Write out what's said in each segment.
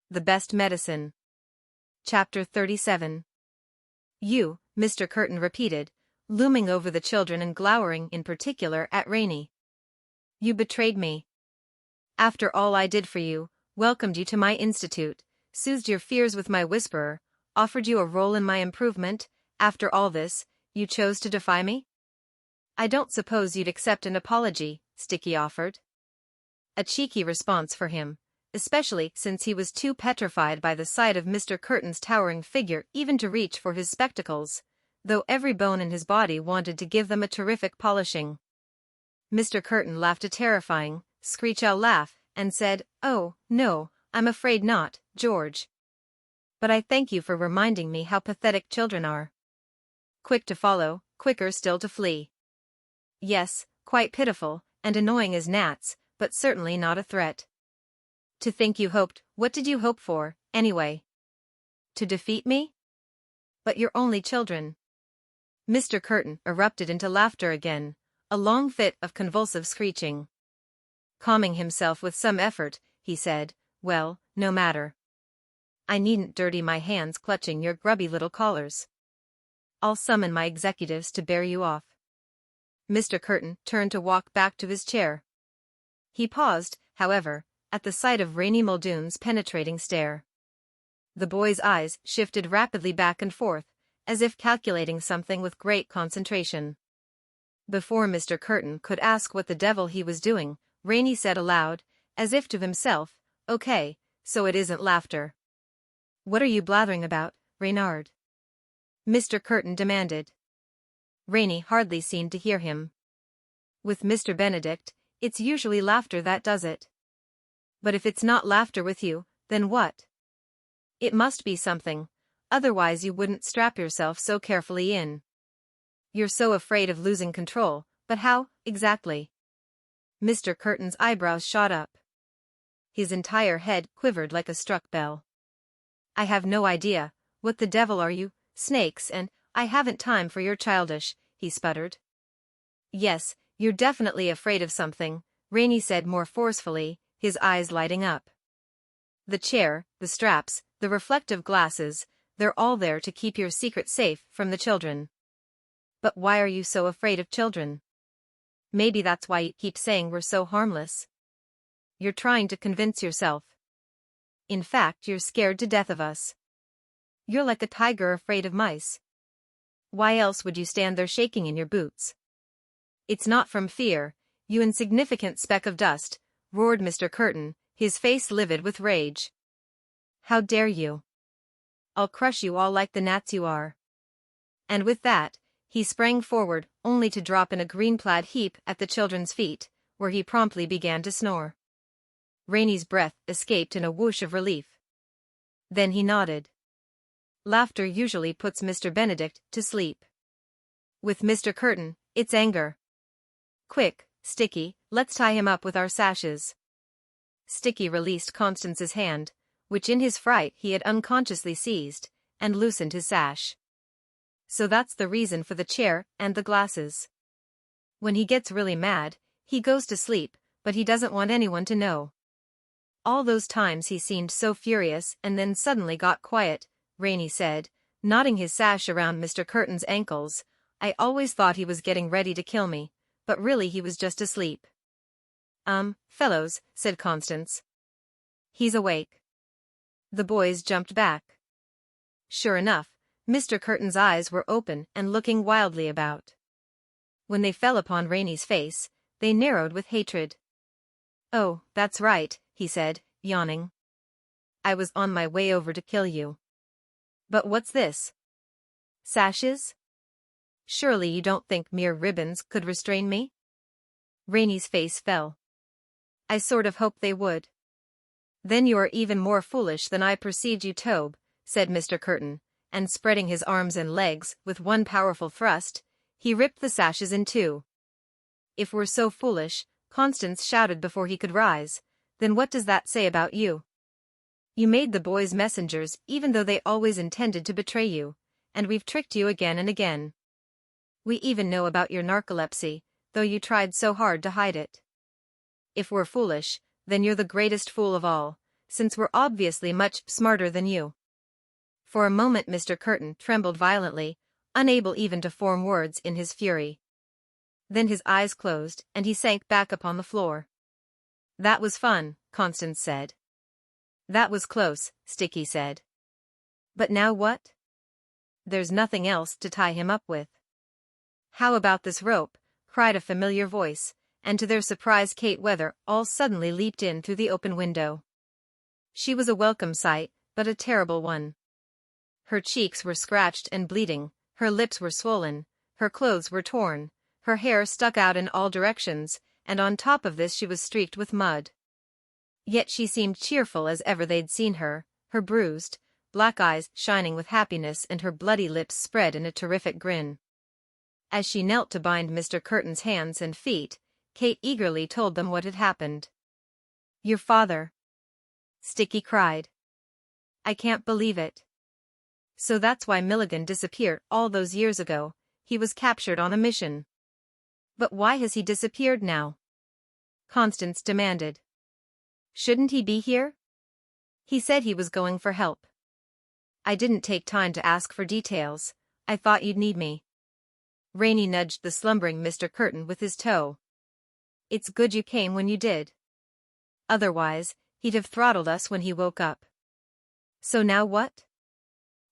The Best Medicine. Chapter 37. You, Mr. Curtin repeated, looming over the children and glowering in particular at Reynie. You betrayed me. After all I did for you, welcomed you to my institute, soothed your fears with my whisperer, offered you a role in my improvement, after all this, you chose to defy me? I don't suppose you'd accept an apology, Sticky offered. A cheeky response for him, especially since he was too petrified by the sight of Mr. Curtin's towering figure even to reach for his spectacles, though every bone in his body wanted to give them a terrific polishing. Mr. Curtin laughed a terrifying, screech-owl laugh, and said, "Oh, no, I'm afraid not, George. But I thank you for reminding me how pathetic children are. Quick to follow, quicker still to flee. Yes, quite pitiful, and annoying as gnats, but certainly not a threat. To think you hoped, what did you hope for, anyway? To defeat me? But you're only children." Mr. Curtin erupted into laughter again, a long fit of convulsive screeching. Calming himself with some effort, he said, "Well, no matter. I needn't dirty my hands clutching your grubby little collars. I'll summon my executives to bear you off." Mr. Curtin turned to walk back to his chair. He paused, however, at the sight of Reynie Muldoon's penetrating stare. The boy's eyes shifted rapidly back and forth, as if calculating something with great concentration. Before Mr. Curtin could ask what the devil he was doing, Reynie said aloud, as if to himself, "Okay, so it isn't laughter." "What are you blathering about, Reynard?" Mr. Curtin demanded. Reynie hardly seemed to hear him. "With Mr. Benedict, it's usually laughter that does it. But if it's not laughter with you, then what? It must be something, otherwise you wouldn't strap yourself so carefully in. You're so afraid of losing control, but how, exactly?" Mr. Curtin's eyebrows shot up. His entire head quivered like a struck bell. "I have no idea. What the devil are you, snakes, and I haven't time for your childish," he sputtered. "Yes, you're definitely afraid of something," Reynie said more forcefully, his eyes lighting up. "The chair, the straps, the reflective glasses, they're all there to keep your secret safe from the children. But why are you so afraid of children? Maybe that's why you keep saying we're so harmless. You're trying to convince yourself. In fact, you're scared to death of us. You're like a tiger afraid of mice. Why else would you stand there shaking in your boots?" "It's not from fear, you insignificant speck of dust," roared Mr. Curtin, his face livid with rage. "How dare you? I'll crush you all like the gnats you are." And with that, he sprang forward, only to drop in a green-plaid heap at the children's feet, where he promptly began to snore. Reynie's breath escaped in a whoosh of relief. Then he nodded. Laughter usually puts Mr. Benedict to sleep. With Mr. Curtin, it's anger. "Quick, Sticky, let's tie him up with our sashes." Sticky released Constance's hand, which in his fright he had unconsciously seized, and loosened his sash. "So that's the reason for the chair and the glasses. When he gets really mad, he goes to sleep, but he doesn't want anyone to know. All those times he seemed so furious and then suddenly got quiet," Reynie said, knotting his sash around Mr. Curtin's ankles. "I always thought he was getting ready to kill me, but really he was just asleep." Fellows," said Constance. "He's awake." The boys jumped back. Sure enough, Mr. Curtin's eyes were open and looking wildly about. When they fell upon Reynie's face, they narrowed with hatred. "Oh, that's right," he said, yawning. "I was on my way over to kill you. But what's this? Sashes? Surely you don't think mere ribbons could restrain me?" Reynie's face fell. "I sort of hoped they would." "Then you are even more foolish than I perceived you, Tobe," said Mr. Curtin, and spreading his arms and legs with one powerful thrust, he ripped the sashes in two. "If we're so foolish," Constance shouted before he could rise, "then what does that say about you? You made the boys messengers even though they always intended to betray you, and we've tricked you again and again. We even know about your narcolepsy, though you tried so hard to hide it. If we're foolish, then you're the greatest fool of all, since we're obviously much smarter than you. For a moment Mr. Curtin trembled violently, unable even to form words in his fury. Then his eyes closed and he sank back upon the floor. That was fun, Constance said. That was close, Sticky said. But now what? There's nothing else to tie him up with. How about this rope? Cried a familiar voice, and to their surprise Kate Weather all suddenly leaped in through the open window. She was a welcome sight, but a terrible one. Her cheeks were scratched and bleeding, her lips were swollen, her clothes were torn, her hair stuck out in all directions, and on top of this she was streaked with mud. Yet she seemed cheerful as ever they'd seen her, her bruised, black eyes shining with happiness and her bloody lips spread in a terrific grin. As she knelt to bind Mr. Curtin's hands and feet, Kate eagerly told them what had happened. Your father! Sticky cried. I can't believe it. So that's why Milligan disappeared all those years ago. He was captured on a mission. But why has he disappeared now? Constance demanded. Shouldn't he be here? He said he was going for help. I didn't take time to ask for details. I thought you'd need me. Reynie nudged the slumbering Mr. Curtin with his toe. It's good you came when you did. Otherwise, he'd have throttled us when he woke up. So now what?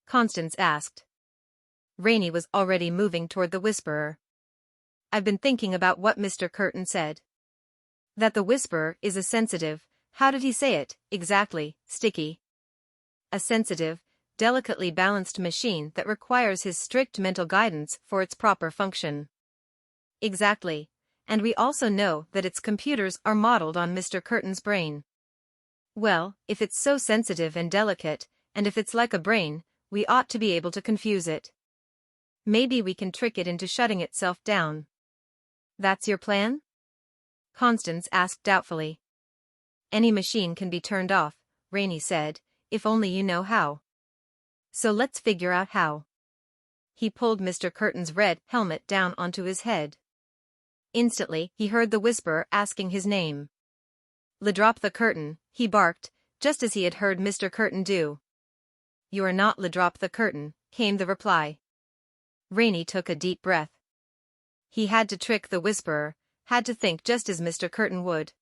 Constance asked. Reynie was already moving toward the Whisperer. I've been thinking about what Mr. Curtin said. That the Whisperer is a sensitive, how did he say it, exactly, Sticky? A sensitive, delicately balanced machine that requires his strict mental guidance for its proper function. Exactly, and we also know that its computers are modeled on Mr. Curtin's brain. Well, if it's so sensitive and delicate, and if it's like a brain, we ought to be able to confuse it. Maybe we can trick it into shutting itself down. That's your plan? Constance asked doubtfully. Any machine can be turned off, Reynie said, if only you know how. So let's figure out how. He pulled Mr. Curtin's red helmet down onto his head. Instantly, he heard the Whisperer asking his name. Drop the Curtin, he barked, just as he had heard Mr. Curtin do. You are not Drop the Curtin, came the reply. Reynie took a deep breath. He had to trick the Whisperer, had to think just as Mr. Curtin would.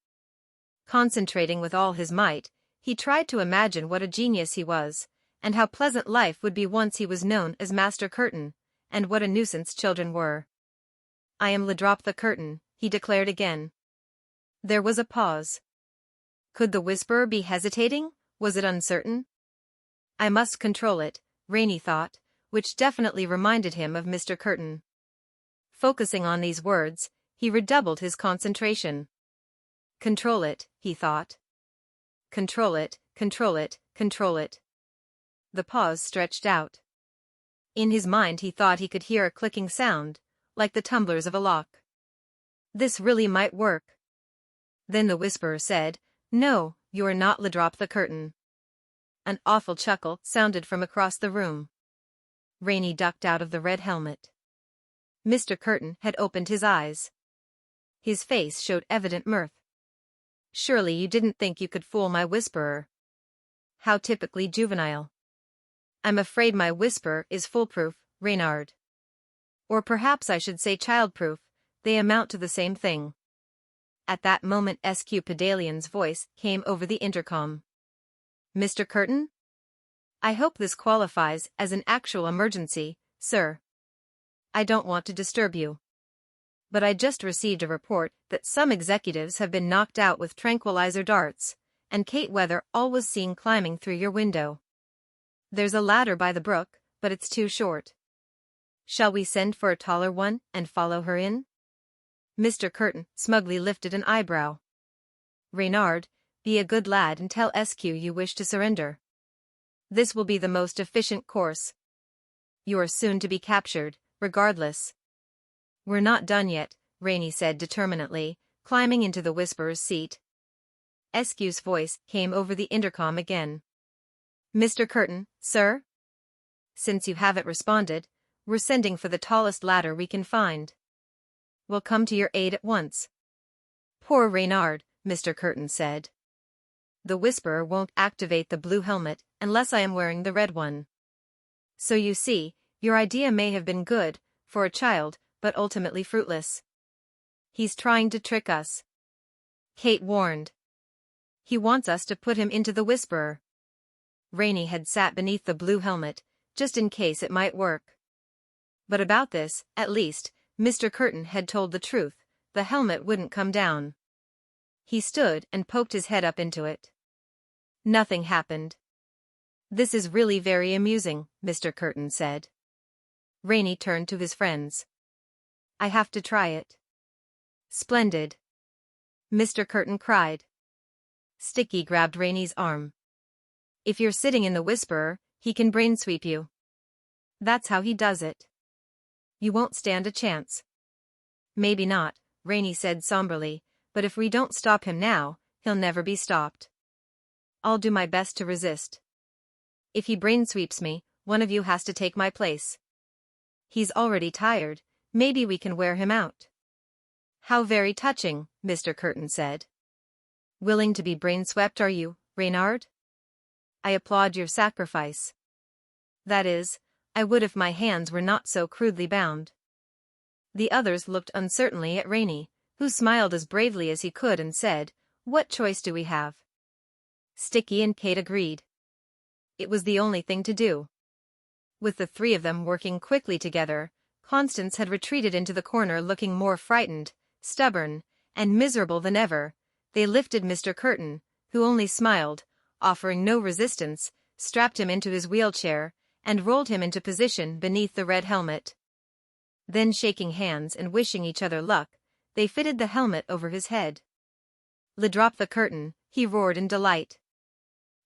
Concentrating with all his might, he tried to imagine what a genius he was, and how pleasant life would be once he was known as Master Curtin, and what a nuisance children were. I am Drop the Curtin, he declared again. There was a pause. Could the Whisperer be hesitating? Was it uncertain? I must control it, Reynie thought, which definitely reminded him of Mr. Curtin. Focusing on these words, he redoubled his concentration. Control it, he thought. Control it, control it, control it. The pause stretched out. In his mind he thought he could hear a clicking sound, like the tumblers of a lock. This really might work. Then the Whisperer said, No, you are not Drop the Curtin. An awful chuckle sounded from across the room. Reynie ducked out of the red helmet. Mr. Curtin had opened his eyes. His face showed evident mirth. Surely you didn't think you could fool my Whisperer. How typically juvenile. I'm afraid my Whisperer is foolproof, Reynard. Or perhaps I should say childproof, they amount to the same thing. At that moment SQ Pedalian's voice came over the intercom. Mr. Curtin? I hope this qualifies as an actual emergency, sir. I don't want to disturb you. But I just received a report that some executives have been knocked out with tranquilizer darts, and Kate Weather was seen climbing through your window. There's a ladder by the brook, but it's too short. Shall we send for a taller one and follow her in? Mr. Curtin smugly lifted an eyebrow. Reynard, be a good lad and tell SQ you wish to surrender. This will be the most efficient course. You are soon to be captured, regardless. We're not done yet, Reynie said determinedly, climbing into the Whisperer's seat. SQ's voice came over the intercom again. Mr. Curtin, sir? Since you haven't responded, we're sending for the tallest ladder we can find. We'll come to your aid at once. Poor Reynard, Mr. Curtin said. The Whisperer won't activate the blue helmet unless I am wearing the red one. So you see, your idea may have been good, for a child, but ultimately fruitless. He's trying to trick us. Kate warned. He wants us to put him into the Whisperer. Reynie had sat beneath the blue helmet, just in case it might work. But about this, at least, Mr. Curtin had told the truth, the helmet wouldn't come down. He stood and poked his head up into it. Nothing happened. This is really very amusing, Mr. Curtin said. Reynie turned to his friends. I have to try it. Splendid. Mr. Curtin cried. Sticky grabbed Reynie's arm. If you're sitting in the Whisperer, he can brain sweep you. That's how he does it. You won't stand a chance. Maybe not, Reynie said somberly, but if we don't stop him now, he'll never be stopped. I'll do my best to resist. If he brain sweeps me, one of you has to take my place. He's already tired, maybe we can wear him out. How very touching, Mr. Curtin said. Willing to be brain swept are you, Reynard? I applaud your sacrifice. That is, I would if my hands were not so crudely bound. The others looked uncertainly at Reynie, who smiled as bravely as he could and said, What choice do we have? Sticky and Kate agreed. It was the only thing to do. With the three of them working quickly together, Constance had retreated into the corner looking more frightened, stubborn, and miserable than ever. They lifted Mr. Curtin, who only smiled, offering no resistance, strapped him into his wheelchair, and rolled him into position beneath the red helmet. Then shaking hands and wishing each other luck, they fitted the helmet over his head. Drop the curtain, he roared in delight.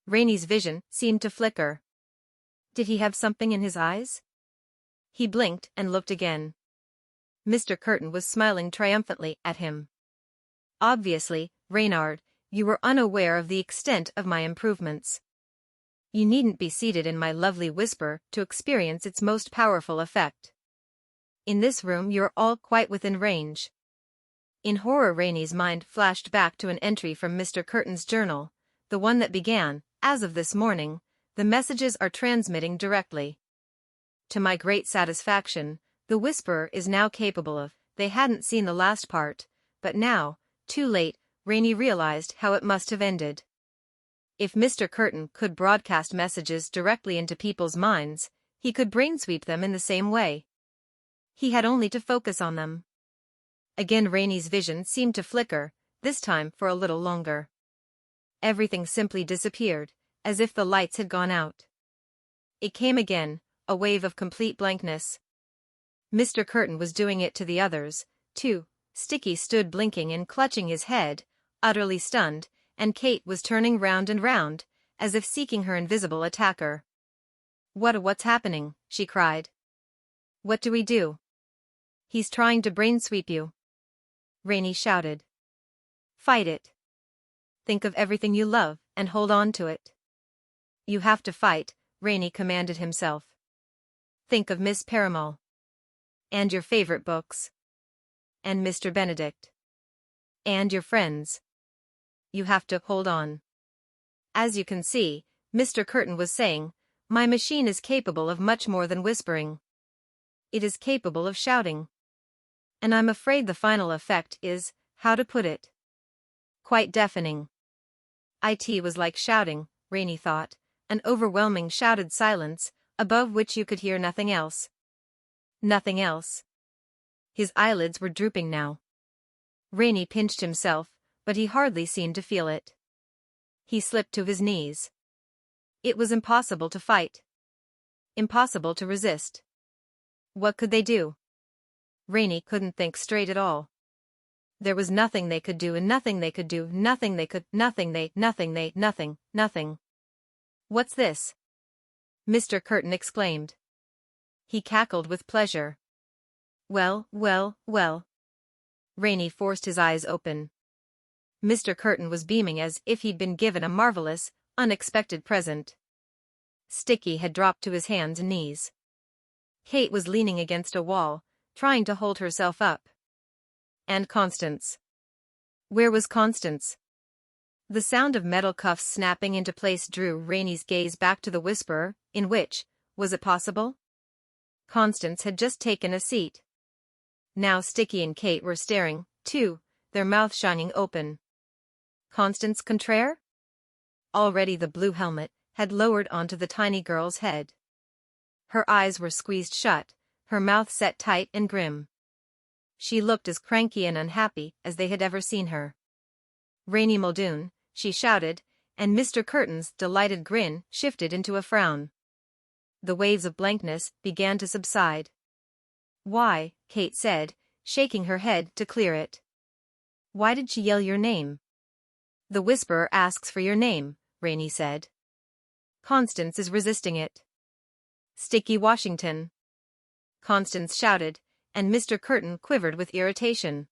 Reynie's vision seemed to flicker. Did he have something in his eyes? He blinked and looked again. Mr. Curtin was smiling triumphantly at him. Obviously, Reynard, you were unaware of the extent of my improvements. You needn't be seated in my lovely Whisper to experience its most powerful effect. In this room you're all quite within range. In horror Reynie's mind flashed back to an entry from Mr. Curtin's journal, the one that began, as of this morning, the messages are transmitting directly. To my great satisfaction, the Whisperer is now capable of, they hadn't seen the last part, but now, too late, Reynie realized how it must have ended. If Mr. Curtin could broadcast messages directly into people's minds, he could brainsweep them in the same way. He had only to focus on them. Again Reynie's vision seemed to flicker, this time for a little longer. Everything simply disappeared, as if the lights had gone out. It came again, a wave of complete blankness. Mr. Curtin was doing it to the others, too. Sticky stood blinking and clutching his head, utterly stunned, and Kate was turning round and round, as if seeking her invisible attacker. What's happening? She cried. What do we do? He's trying to brain sweep you. Reynie shouted. Fight it. Think of everything you love, and hold on to it. You have to fight, Reynie commanded himself. Think of Miss Paramal. And your favorite books. And Mr. Benedict. And your friends. You have to hold on. As you can see, Mr. Curtin was saying, my machine is capable of much more than whispering. It is capable of shouting. And I'm afraid the final effect is, how to put it? Quite deafening. It was like shouting, Reynie thought, an overwhelming shouted silence, above which you could hear nothing else. Nothing else. His eyelids were drooping now. Reynie pinched himself, but he hardly seemed to feel it. He slipped to his knees. It was impossible to fight. Impossible to resist. What could they do? Reynie couldn't think straight at all. There was nothing they could do and nothing they could do, nothing. What's this? Mr. Curtin exclaimed. He cackled with pleasure. Well. Reynie forced his eyes open. Mr. Curtin was beaming as if he'd been given a marvelous, unexpected present. Sticky had dropped to his hands and knees. Kate was leaning against a wall, trying to hold herself up. And Constance. Where was Constance? The sound of metal cuffs snapping into place drew Reynie's gaze back to the whisperer, in which, was it possible? Constance had just taken a seat. Now Sticky and Kate were staring, too, their mouths shining open. Constance Contraire? Already the blue helmet had lowered onto the tiny girl's head. Her eyes were squeezed shut, her mouth set tight and grim. She looked as cranky and unhappy as they had ever seen her. "Reynie Muldoon," she shouted, and Mr. Curtin's delighted grin shifted into a frown. The waves of blankness began to subside. "Why," Kate said, shaking her head to clear it. "Why did she yell your name?" "The whisperer asks for your name," Reynie said. "Constance is resisting it." "Sticky Washington," Constance shouted, and Mr. Curtin quivered with irritation.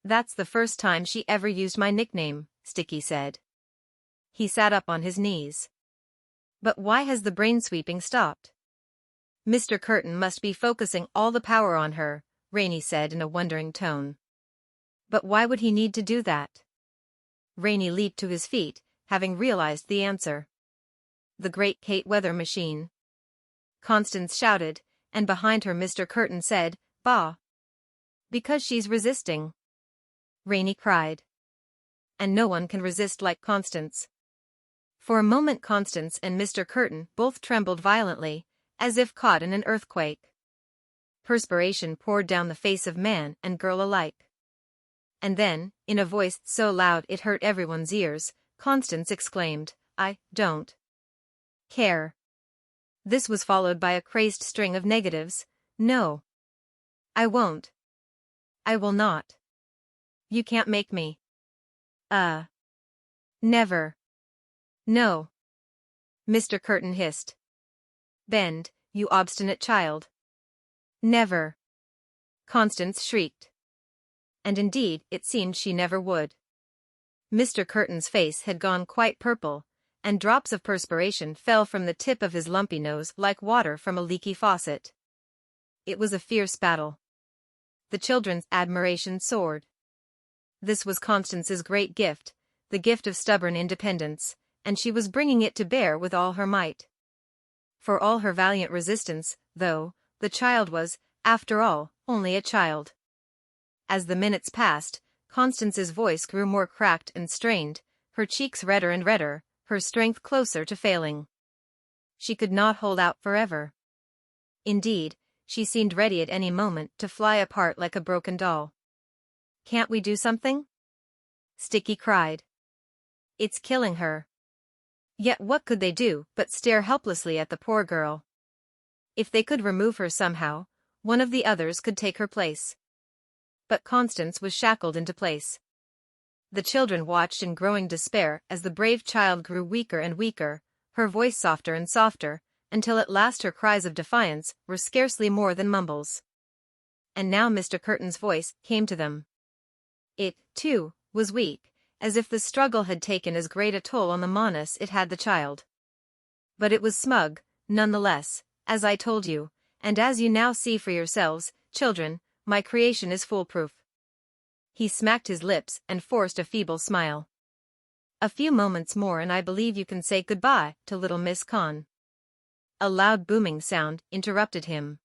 "That's the first time she ever used my nickname," Sticky said. He sat up on his knees. "But why has the brain sweeping stopped?" "Mr. Curtin must be focusing all the power on her," Reynie said in a wondering tone. "But why would he need to do that?" Reynie leaped to his feet, having realized the answer. "The great Kate weather machine," Constance shouted, and behind her Mr. Curtin said, "Bah! Because she's resisting," Reynie cried. "And no one can resist like Constance." For a moment Constance and Mr. Curtin both trembled violently, as if caught in an earthquake. Perspiration poured down the face of man and girl alike. And then, in a voice so loud it hurt everyone's ears, Constance exclaimed, "I don't care." This was followed by a crazed string of negatives. "No. I won't. I will not. You can't make me. Never. No." Mr. Curtin hissed. "Bend, you obstinate child." "Never." Constance shrieked. And indeed, it seemed she never would. Mr. Curtin's face had gone quite purple, and drops of perspiration fell from the tip of his lumpy nose like water from a leaky faucet. It was a fierce battle. The children's admiration soared. This was Constance's great gift, the gift of stubborn independence, and she was bringing it to bear with all her might. For all her valiant resistance, though, the child was, after all, only a child. As the minutes passed, Constance's voice grew more cracked and strained, her cheeks redder and redder, her strength closer to failing. She could not hold out forever. Indeed, she seemed ready at any moment to fly apart like a broken doll. "Can't we do something?" Sticky cried. "It's killing her." Yet what could they do but stare helplessly at the poor girl? If they could remove her somehow, one of the others could take her place. But Constance was shackled into place. The children watched in growing despair as the brave child grew weaker and weaker, her voice softer and softer, until at last her cries of defiance were scarcely more than mumbles. And now Mr. Curtin's voice came to them. It, too, was weak, as if the struggle had taken as great a toll on the monus it had the child. But it was smug, nonetheless, as I told you, and as you now see for yourselves, children, my creation is foolproof. He smacked his lips and forced a feeble smile. "A few moments more and I believe you can say goodbye to little Miss Con." A loud booming sound interrupted him.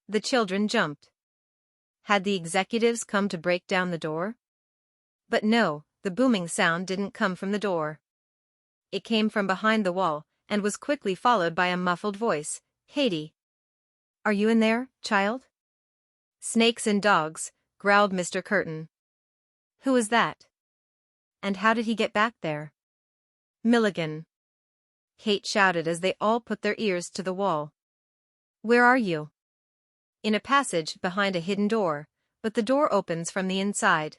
The children jumped. Had the executives come to break down the door? But no, the booming sound didn't come from the door. It came from behind the wall, and was quickly followed by a muffled voice. "Katie. Are you in there, child?" "Snakes and dogs," growled Mr. Curtin. "Who is that? And how did he get back there?" "Milligan," Kate shouted as they all put their ears to the wall. "Where are you?" "In a passage behind a hidden door, but the door opens from the inside."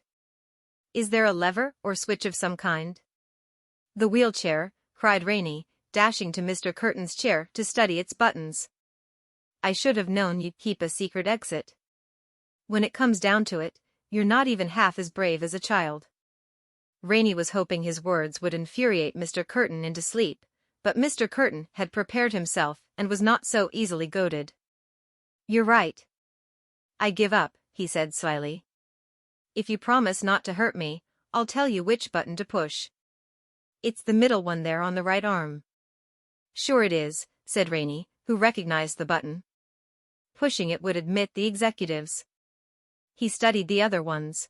"Is there a lever or switch of some kind?" "The wheelchair," cried Reynie, dashing to Mr. Curtin's chair to study its buttons. "I should have known you'd keep a secret exit. When it comes down to it, you're not even half as brave as a child." Reynie was hoping his words would infuriate Mr. Curtin into sleep, but Mr. Curtin had prepared himself and was not so easily goaded. "You're right. I give up," he said slyly. "If you promise not to hurt me, I'll tell you which button to push." It's the middle one there on the right arm. Sure it is, said Reynie, who recognized the button. Pushing it would admit the executives. He studied the other ones.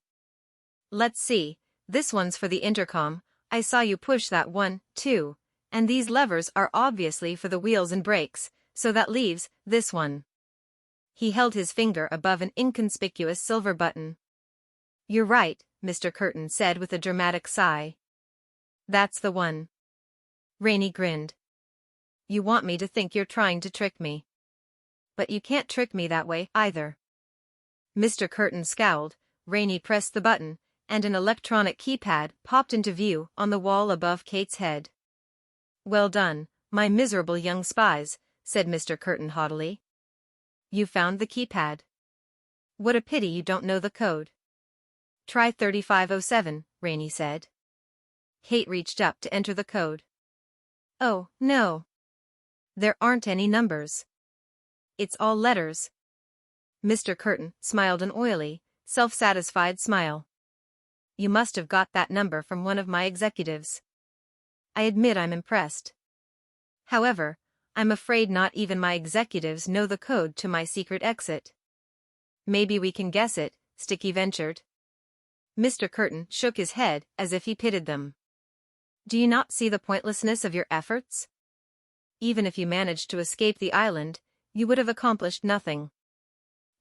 Let's see, this one's for the intercom, I saw you push that one, too, and these levers are obviously for the wheels and brakes, so that leaves this one. He held his finger above an inconspicuous silver button. You're right, Mr. Curtin said with a dramatic sigh. That's the one. Reynie grinned. You want me to think you're trying to trick me. But you can't trick me that way, either. Mr. Curtin scowled, Reynie pressed the button, and an electronic keypad popped into view on the wall above Kate's head. Well done, my miserable young spies, said Mr. Curtin haughtily. You found the keypad. What a pity you don't know the code. Try 3507, Reynie said. Kate reached up to enter the code. Oh, no. There aren't any numbers. It's all letters. Mr. Curtin smiled an oily, self-satisfied smile. You must have got that number from one of my executives. I admit I'm impressed. However, I'm afraid not even my executives know the code to my secret exit. Maybe we can guess it, Sticky ventured. Mr. Curtin shook his head as if he pitied them. Do you not see the pointlessness of your efforts? Even if you managed to escape the island, you would have accomplished nothing.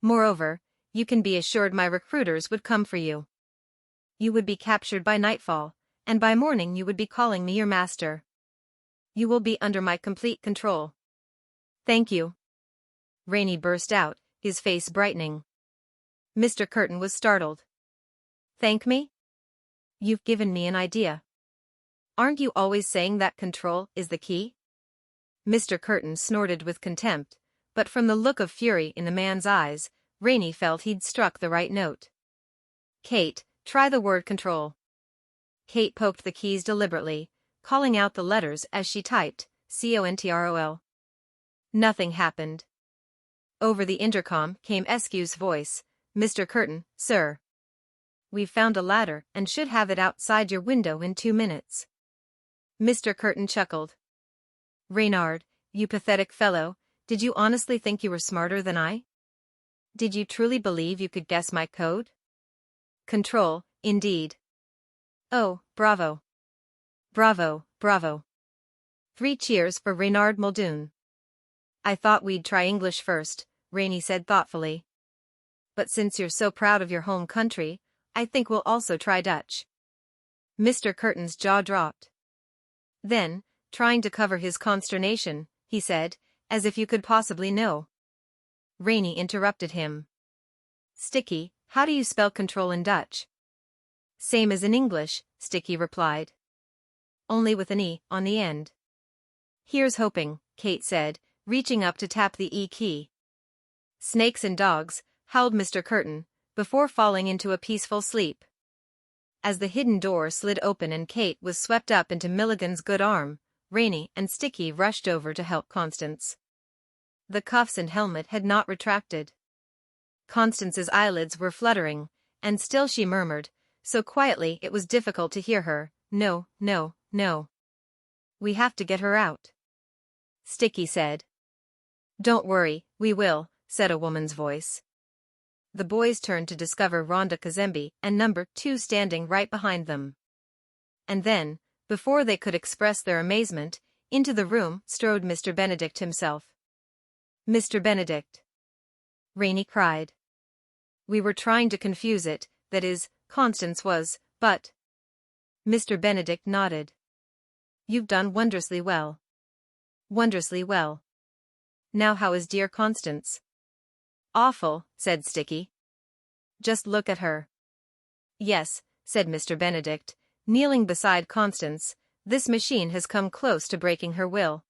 Moreover, you can be assured my recruiters would come for you. You would be captured by nightfall, and by morning you would be calling me your master. You will be under my complete control. Thank you. Reynie burst out, his face brightening. Mr. Curtin was startled. Thank me? You've given me an idea. Aren't you always saying that control is the key? Mr. Curtin snorted with contempt, but from the look of fury in the man's eyes, Reynie felt he'd struck the right note. Kate, try the word control. Kate poked the keys deliberately, calling out the letters as she typed, CONTROL. Nothing happened. Over the intercom came Escu's voice, Mr. Curtin, sir. We've found a ladder and should have it outside your window in 2 minutes. Mr. Curtin chuckled. Reynard, you pathetic fellow, did you honestly think you were smarter than I? Did you truly believe you could guess my code? Control, indeed. Oh, bravo. Bravo, bravo. 3 cheers for Reynard Muldoon. I thought we'd try English first, Reynie said thoughtfully. But since you're so proud of your home country, I think we'll also try Dutch. Mr. Curtin's jaw dropped. Then, trying to cover his consternation, he said, as if you could possibly know. Reynie interrupted him. Sticky, how do you spell control in Dutch? Same as in English, Sticky replied. Only with an E on the end. Here's hoping, Kate said, reaching up to tap the E key. Snakes and dogs, howled Mr. Curtin, before falling into a peaceful sleep. As the hidden door slid open and Kate was swept up into Milligan's good arm, Reynie and Sticky rushed over to help Constance. The cuffs and helmet had not retracted. Constance's eyelids were fluttering, and still she murmured, so quietly it was difficult to hear her, no, no, no. We have to get her out. Sticky said. Don't worry, we will, said a woman's voice. The boys turned to discover Rhonda Kazembe and number 2 standing right behind them. And then, before they could express their amazement, into the room strode Mr. Benedict himself. Mr. Benedict. Reynie cried. We were trying to confuse it, that is, Constance was, but... Mr. Benedict nodded. You've done wondrously well. Wondrously well. Now how is dear Constance? Awful, said Sticky. Just look at her. Yes, said Mr. Benedict, kneeling beside Constance, this machine has come close to breaking her will.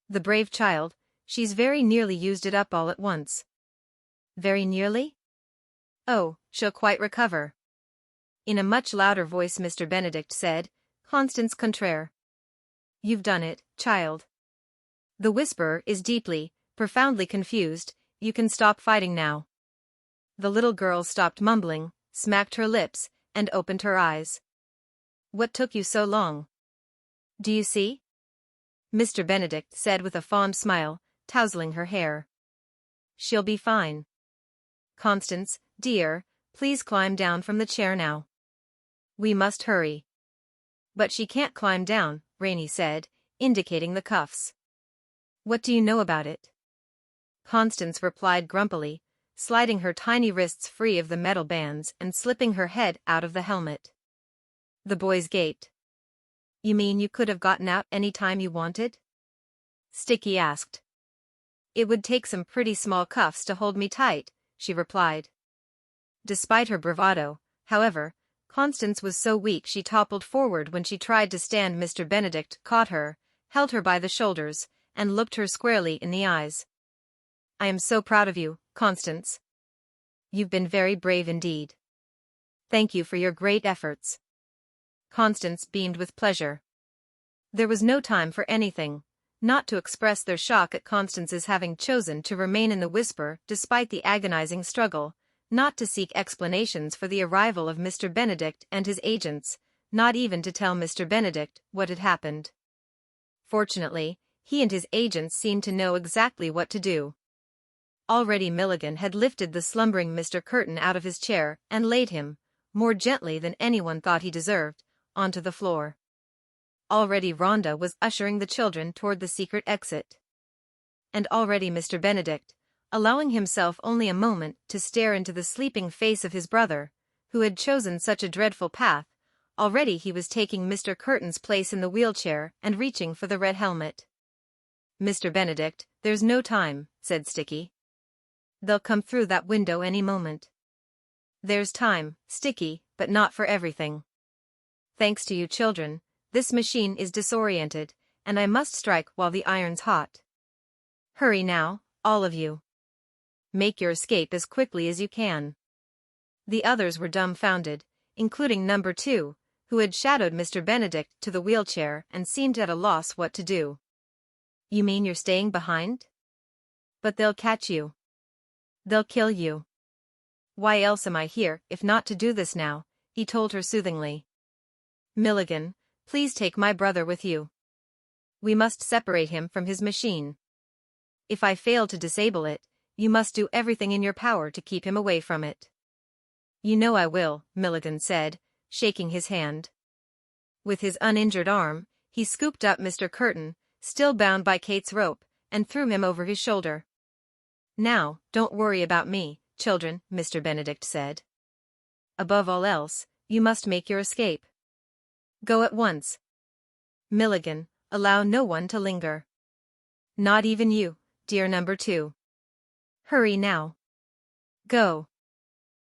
The brave child, she's very nearly used it up all at once. Very nearly? Oh, she'll quite recover. In a much louder voice Mr. Benedict said, Constance Contraire. You've done it, child. The whisperer is deeply, profoundly confused, you can stop fighting now. The little girl stopped mumbling, smacked her lips, and opened her eyes. What took you so long? Do you see? Mr. Benedict said with a fond smile, tousling her hair. She'll be fine. Constance, dear, please climb down from the chair now. We must hurry. But she can't climb down, Reynie said, indicating the cuffs. What do you know about it? Constance replied grumpily, sliding her tiny wrists free of the metal bands and slipping her head out of the helmet. The boys gaped. You mean you could have gotten out any time you wanted? Sticky asked. It would take some pretty small cuffs to hold me tight, she replied. Despite her bravado, however, Constance was so weak she toppled forward when she tried to stand. Mr. Benedict caught her, held her by the shoulders, and looked her squarely in the eyes. I am so proud of you, Constance. You've been very brave indeed. Thank you for your great efforts. Constance beamed with pleasure. There was no time for anything, not to express their shock at Constance's having chosen to remain in the Whisper despite the agonizing struggle, not to seek explanations for the arrival of Mr. Benedict and his agents, not even to tell Mr. Benedict what had happened. Fortunately, he and his agents seemed to know exactly what to do. Already Milligan had lifted the slumbering Mr. Curtin out of his chair and laid him, more gently than anyone thought he deserved, onto the floor. Already Rhonda was ushering the children toward the secret exit. And already Mr. Benedict, allowing himself only a moment to stare into the sleeping face of his brother, who had chosen such a dreadful path, already he was taking Mr. Curtin's place in the wheelchair and reaching for the red helmet. Mr. Benedict, there's no time, said Sticky. They'll come through that window any moment. There's time, Sticky, but not for everything. Thanks to you children, this machine is disoriented, and I must strike while the iron's hot. Hurry now, all of you. Make your escape as quickly as you can. The others were dumbfounded, including number 2, who had shadowed Mr. Benedict to the wheelchair and seemed at a loss what to do. You mean you're staying behind? But they'll catch you. They'll kill you. Why else am I here if not to do this now, he told her soothingly. Milligan, please take my brother with you. We must separate him from his machine. If I fail to disable it, you must do everything in your power to keep him away from it. You know I will, Milligan said, shaking his hand. With his uninjured arm, he scooped up Mr. Curtin, still bound by Kate's rope, and threw him over his shoulder. Now, don't worry about me, children, Mr. Benedict said. Above all else, you must make your escape. Go at once. Milligan, allow no one to linger. Not even you, dear number 2. Hurry now. Go.